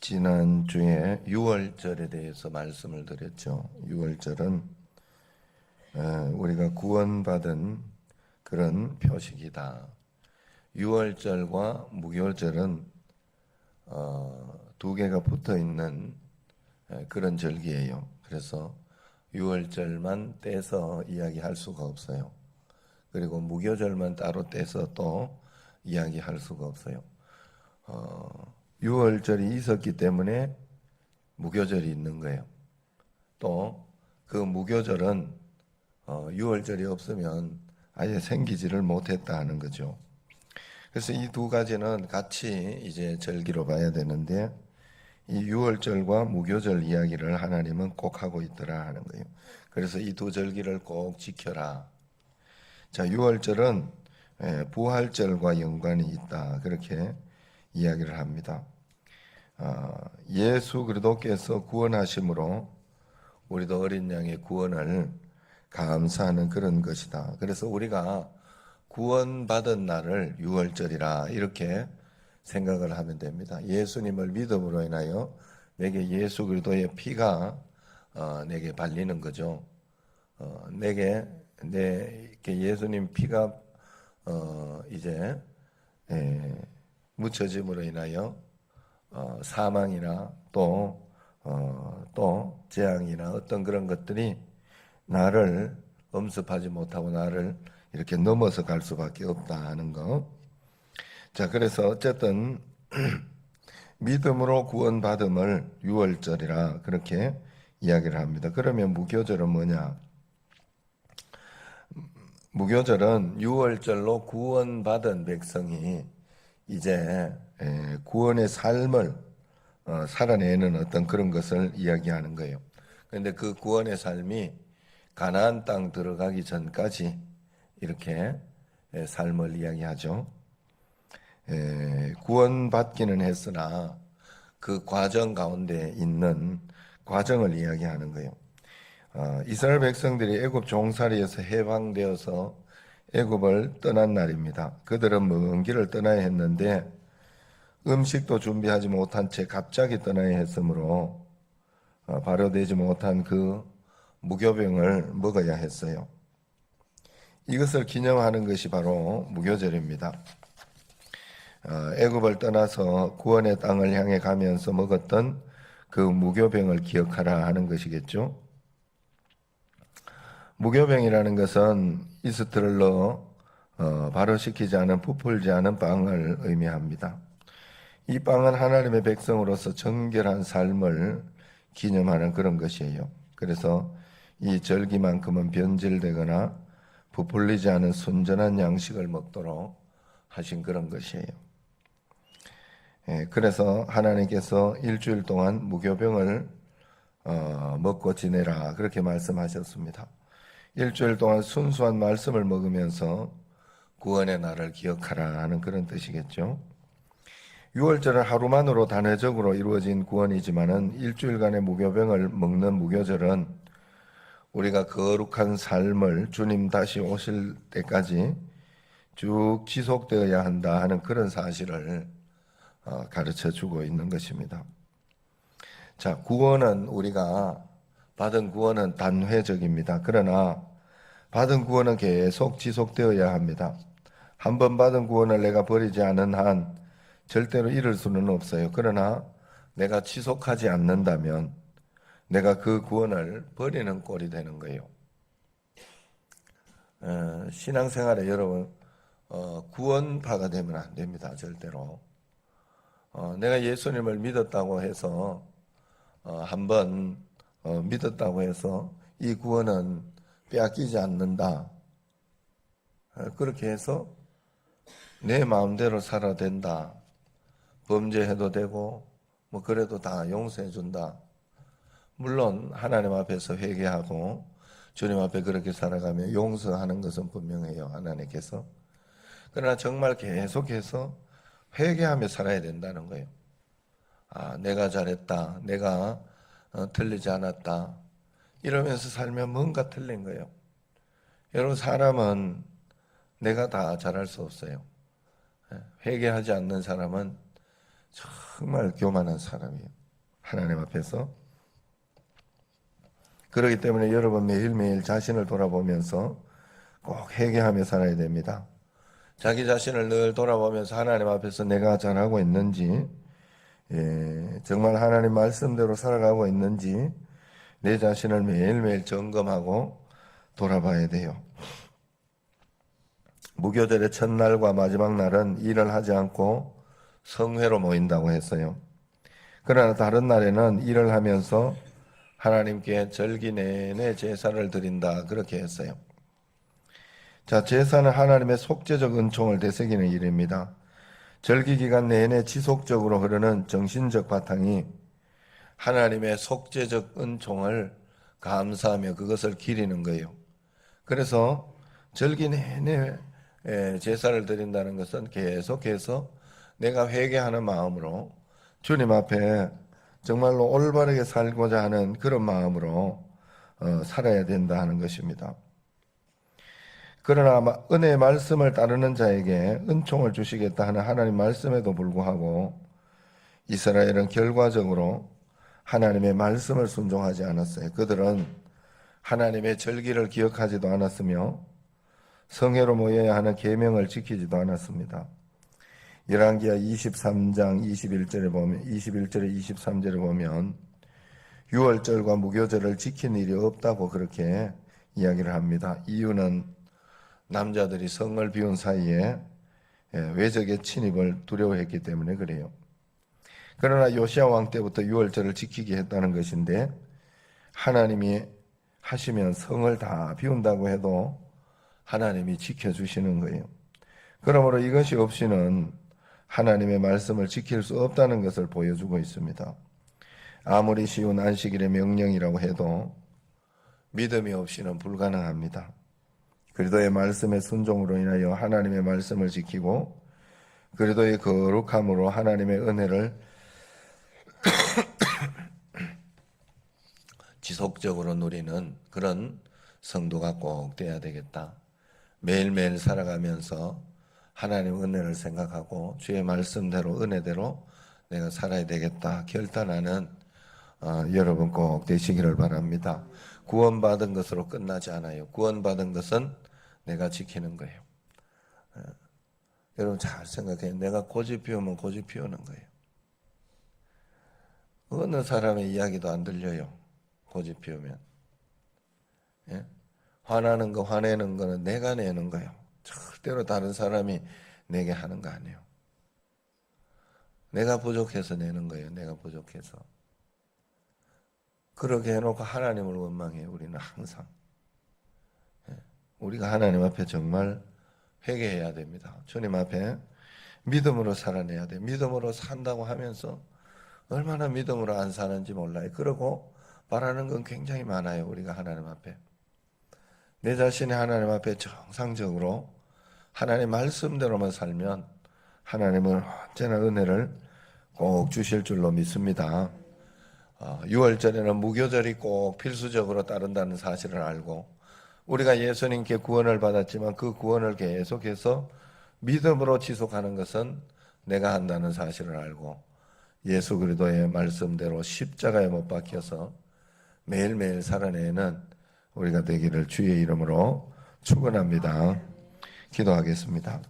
지난주에 유월절에 대해서 말씀을 드렸죠. 유월절은 우리가 구원받은 그런 표식이다. 유월절과 무교절은 두 개가 붙어 있는 그런 절기예요. 그래서 유월절만 떼서 이야기할 수가 없어요. 그리고 무교절만 따로 떼서 또 이야기할 수가 없어요. 유월절이 있었기 때문에 무교절이 있는 거예요. 또 그 무교절은 유월절이 없으면 아예 생기지를 못했다 하는 거죠. 그래서 이 두 가지는 같이 이제 절기로 봐야 되는데 이 유월절과 무교절 이야기를 하나님은 꼭 하고 있더라 하는 거예요. 그래서 이 두 절기를 꼭 지켜라. 자, 유월절은 부활절과 연관이 있다. 그렇게 이야기를 합니다. 예수 그리스도께서 구원하심으로 우리도 어린 양의 구원을 감사하는 그런 것이다. 그래서 우리가 구원받은 날을 유월절이라 이렇게 생각을 하면 됩니다. 예수님을 믿음으로 인하여 내게 예수 그리스도의 피가 내게 발리는 거죠. 내게 예수님 피가 이제 묻혀짐으로 인하여 사망이나 또 재앙이나 어떤 그런 것들이 나를 엄습하지 못하고 나를 이렇게 넘어서 갈 수밖에 없다 하는 거. 자, 그래서 어쨌든 믿음으로 구원받음을 유월절이라 그렇게 이야기를 합니다. 그러면 무교절은 뭐냐? 무교절은 유월절로 구원받은 백성이 이제 구원의 삶을 살아내는 어떤 그런 것을 이야기하는 거예요. 그런데 그 구원의 삶이 가나안 땅 들어가기 전까지 이렇게 삶을 이야기하죠. 구원받기는 했으나 그 과정 가운데 있는 과정을 이야기하는 거예요. 이스라엘 백성들이 애굽 종살이에서 해방되어서 애굽을 떠난 날입니다. 그들은 먼 길을 떠나야 했는데 음식도 준비하지 못한 채 갑자기 떠나야 했으므로 발효되지 못한 그 무교병을 먹어야 했어요. 이것을 기념하는 것이 바로 무교절입니다. 애굽을 떠나서 구원의 땅을 향해 가면서 먹었던 그 무교병을 기억하라 하는 것이겠죠. 무교병이라는 것은 이스트를 넣어 발효시키지 않은 부풀지 않은 빵을 의미합니다. 이 빵은 하나님의 백성으로서 정결한 삶을 기념하는 그런 것이에요. 그래서 이 절기만큼은 변질되거나 부풀리지 않은 순전한 양식을 먹도록 하신 그런 것이에요. 그래서 하나님께서 일주일 동안 무교병을 먹고 지내라 그렇게 말씀하셨습니다. 일주일 동안 순수한 말씀을 먹으면서 구원의 날을 기억하라 하는 그런 뜻이겠죠. 유월절은 하루만으로 단회적으로 이루어진 구원이지만은 일주일간의 무교병을 먹는 무교절은 우리가 거룩한 삶을 주님 다시 오실 때까지 쭉 지속되어야 한다 하는 그런 사실을 가르쳐 주고 있는 것입니다. 자, 구원은 우리가 받은 구원은 단회적입니다. 그러나 받은 구원은 계속 지속되어야 합니다. 한 번 받은 구원을 내가 버리지 않은 한 절대로 잃을 수는 없어요. 그러나 내가 지속하지 않는다면 내가 그 구원을 버리는 꼴이 되는 거예요. 신앙생활에 여러분 구원파가 되면 안 됩니다. 절대로. 내가 예수님을 믿었다고 해서 한번 믿었다고 해서 이 구원은 빼앗기지 않는다. 그렇게 해서 내 마음대로 살아야 된다. 범죄해도 되고 뭐 그래도 다 용서해 준다. 물론 하나님 앞에서 회개하고 주님 앞에 그렇게 살아가며 용서하는 것은 분명해요. 하나님께서. 그러나 정말 계속해서 회개하며 살아야 된다는 거예요. 내가 잘했다. 내가 틀리지 않았다. 이러면서 살면 뭔가 틀린 거예요. 여러분, 사람은 내가 다 잘할 수 없어요. 회개하지 않는 사람은 정말 교만한 사람이에요. 하나님 앞에서. 그렇기 때문에 여러분 매일매일 자신을 돌아보면서 꼭 회개하며 살아야 됩니다. 자기 자신을 늘 돌아보면서 하나님 앞에서 내가 잘하고 있는지, 정말 하나님 말씀대로 살아가고 있는지 내 자신을 매일매일 점검하고 돌아봐야 돼요. 무교절의 첫날과 마지막 날은 일을 하지 않고 성회로 모인다고 했어요. 그러나 다른 날에는 일을 하면서 하나님께 절기 내내 제사를 드린다 그렇게 했어요. 자, 제사는 하나님의 속죄적 은총을 되새기는 일입니다. 절기 기간 내내 지속적으로 흐르는 정신적 바탕이 하나님의 속죄적 은총을 감사하며 그것을 기리는 거예요. 그래서 절기 내내 제사를 드린다는 것은 계속해서 내가 회개하는 마음으로 주님 앞에 정말로 올바르게 살고자 하는 그런 마음으로 살아야 된다 하는 것입니다. 그러나 은혜의 말씀을 따르는 자에게 은총을 주시겠다 하는 하나님 말씀에도 불구하고 이스라엘은 결과적으로 하나님의 말씀을 순종하지 않았어요. 그들은 하나님의 절기를 기억하지도 않았으며 성회로 모여야 하는 계명을 지키지도 않았습니다. 열왕기하 23장 21절에 23절에 보면 유월절과 무교절을 지킨 일이 없다고 그렇게 이야기를 합니다. 이유는 남자들이 성을 비운 사이에 외적의 침입을 두려워했기 때문에 그래요. 그러나 요시야 왕 때부터 유월절을 지키게 했다는 것인데 하나님이 하시면 성을 다 비운다고 해도 하나님이 지켜주시는 거예요. 그러므로 이것이 없이는 하나님의 말씀을 지킬 수 없다는 것을 보여주고 있습니다. 아무리 쉬운 안식일의 명령이라고 해도 믿음이 없이는 불가능합니다. 그리스도의 말씀의 순종으로 인하여 하나님의 말씀을 지키고 그리스도의 거룩함으로 하나님의 은혜를 지속적으로 누리는 그런 성도가 꼭 돼야 되겠다. 매일매일 살아가면서 하나님 은혜를 생각하고 주의 말씀대로 은혜대로 내가 살아야 되겠다 결단하는 여러분 꼭 되시기를 바랍니다. 구원받은 것으로 끝나지 않아요. 구원받은 것은 내가 지키는 거예요. 여러분 잘 생각해요. 내가 고집 피우면 고집 피우는 거예요. 어느 사람의 이야기도 안 들려요. 고집 피우면. 예? 화나는 거 화내는 거는 내가 내는 거예요. 절대로 다른 사람이 내게 하는 거 아니에요. 내가 부족해서 내는 거예요. 내가 부족해서. 그렇게 해놓고 하나님을 원망해요. 우리는 항상. 우리가 하나님 앞에 정말 회개해야 됩니다. 주님 앞에 믿음으로 살아내야 돼요. 믿음으로 산다고 하면서 얼마나 믿음으로 안 사는지 몰라요. 그러고 바라는 건 굉장히 많아요. 우리가 하나님 앞에. 내 자신이 하나님 앞에 정상적으로 하나님 말씀대로만 살면 하나님은 언제나 은혜를 꼭 주실 줄로 믿습니다. 6월절에는 무교절이 꼭 필수적으로 따른다는 사실을 알고 우리가 예수님께 구원을 받았지만 그 구원을 계속해서 믿음으로 지속하는 것은 내가 한다는 사실을 알고 예수 그리스도의 말씀대로 십자가에 못 박혀서 매일매일 살아내는 우리가 되기를 주의 이름으로 축원합니다. 기도하겠습니다.